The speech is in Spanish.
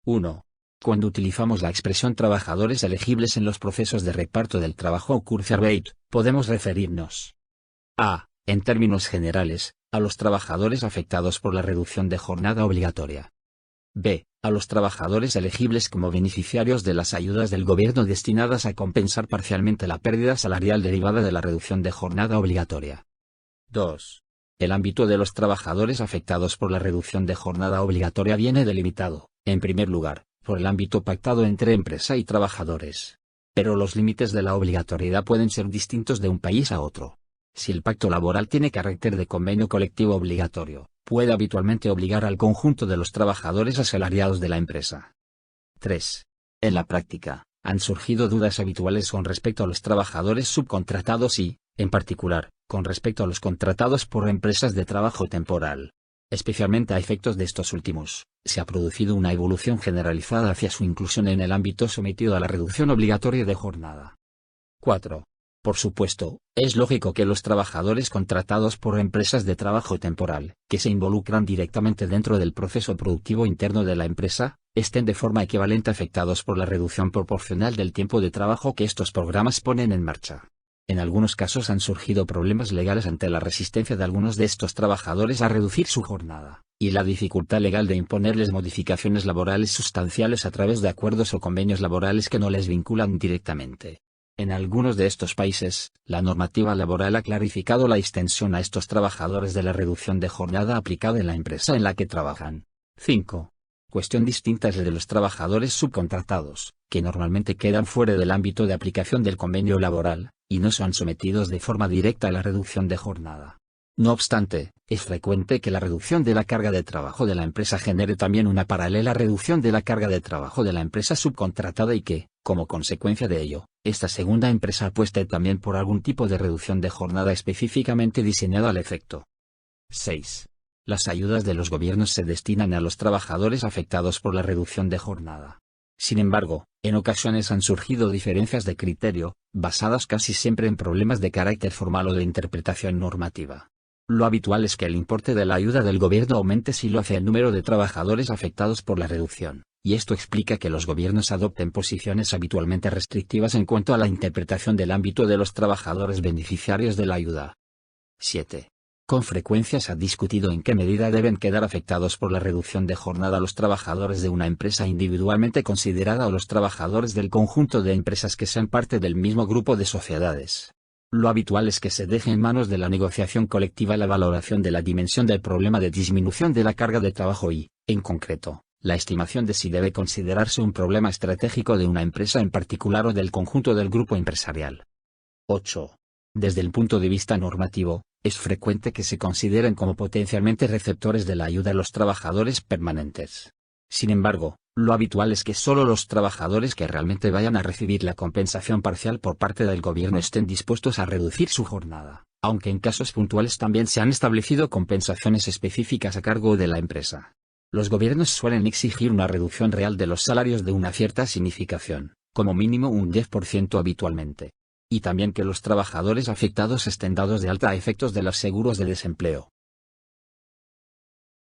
1. Cuando utilizamos la expresión trabajadores elegibles en los procesos de reparto del trabajo o Kurzarbeit, podemos referirnos a, en términos generales, a los trabajadores afectados por la reducción de jornada obligatoria. B. A los trabajadores elegibles como beneficiarios de las ayudas del gobierno destinadas a compensar parcialmente la pérdida salarial derivada de la reducción de jornada obligatoria. 2. El ámbito de los trabajadores afectados por la reducción de jornada obligatoria viene delimitado, en primer lugar, por el ámbito pactado entre empresa y trabajadores. Pero los límites de la obligatoriedad pueden ser distintos de un país a otro. Si el pacto laboral tiene carácter de convenio colectivo obligatorio, puede habitualmente obligar al conjunto de los trabajadores asalariados de la empresa. 3. En la práctica, han surgido dudas habituales con respecto a los trabajadores subcontratados y, en particular, con respecto a los contratados por empresas de trabajo temporal. Especialmente a efectos de estos últimos, se ha producido una evolución generalizada hacia su inclusión en el ámbito sometido a la reducción obligatoria de jornada. 4. Por supuesto, es lógico que los trabajadores contratados por empresas de trabajo temporal, que se involucran directamente dentro del proceso productivo interno de la empresa, estén de forma equivalente afectados por la reducción proporcional del tiempo de trabajo que estos programas ponen en marcha. En algunos casos han surgido problemas legales ante la resistencia de algunos de estos trabajadores a reducir su jornada, y la dificultad legal de imponerles modificaciones laborales sustanciales a través de acuerdos o convenios laborales que no les vinculan directamente. En algunos de estos países, la normativa laboral ha clarificado la extensión a estos trabajadores de la reducción de jornada aplicada en la empresa en la que trabajan. 5. Cuestión distinta es la de los trabajadores subcontratados, que normalmente quedan fuera del ámbito de aplicación del convenio laboral, y no son sometidos de forma directa a la reducción de jornada. No obstante, es frecuente que la reducción de la carga de trabajo de la empresa genere también una paralela reducción de la carga de trabajo de la empresa subcontratada y que, como consecuencia de ello, esta segunda empresa apueste también por algún tipo de reducción de jornada específicamente diseñado al efecto. 6. Las ayudas de los gobiernos se destinan a los trabajadores afectados por la reducción de jornada. Sin embargo, en ocasiones han surgido diferencias de criterio, basadas casi siempre en problemas de carácter formal o de interpretación normativa. Lo habitual es que el importe de la ayuda del gobierno aumente si lo hace el número de trabajadores afectados por la reducción, y esto explica que los gobiernos adopten posiciones habitualmente restrictivas en cuanto a la interpretación del ámbito de los trabajadores beneficiarios de la ayuda. 7. Con frecuencia se ha discutido en qué medida deben quedar afectados por la reducción de jornada los trabajadores de una empresa individualmente considerada o los trabajadores del conjunto de empresas que sean parte del mismo grupo de sociedades. Lo habitual es que se deje en manos de la negociación colectiva la valoración de la dimensión del problema de disminución de la carga de trabajo y, en concreto, la estimación de si debe considerarse un problema estratégico de una empresa en particular o del conjunto del grupo empresarial. 8. Desde el punto de vista normativo, es frecuente que se consideren como potencialmente receptores de la ayuda los trabajadores permanentes. Sin embargo, lo habitual es que solo los trabajadores que realmente vayan a recibir la compensación parcial por parte del gobierno estén dispuestos a reducir su jornada, aunque en casos puntuales también se han establecido compensaciones específicas a cargo de la empresa. Los gobiernos suelen exigir una reducción real de los salarios de una cierta significación, como mínimo un 10% habitualmente. Y también que los trabajadores afectados estén dados de alta a efectos de los seguros de desempleo.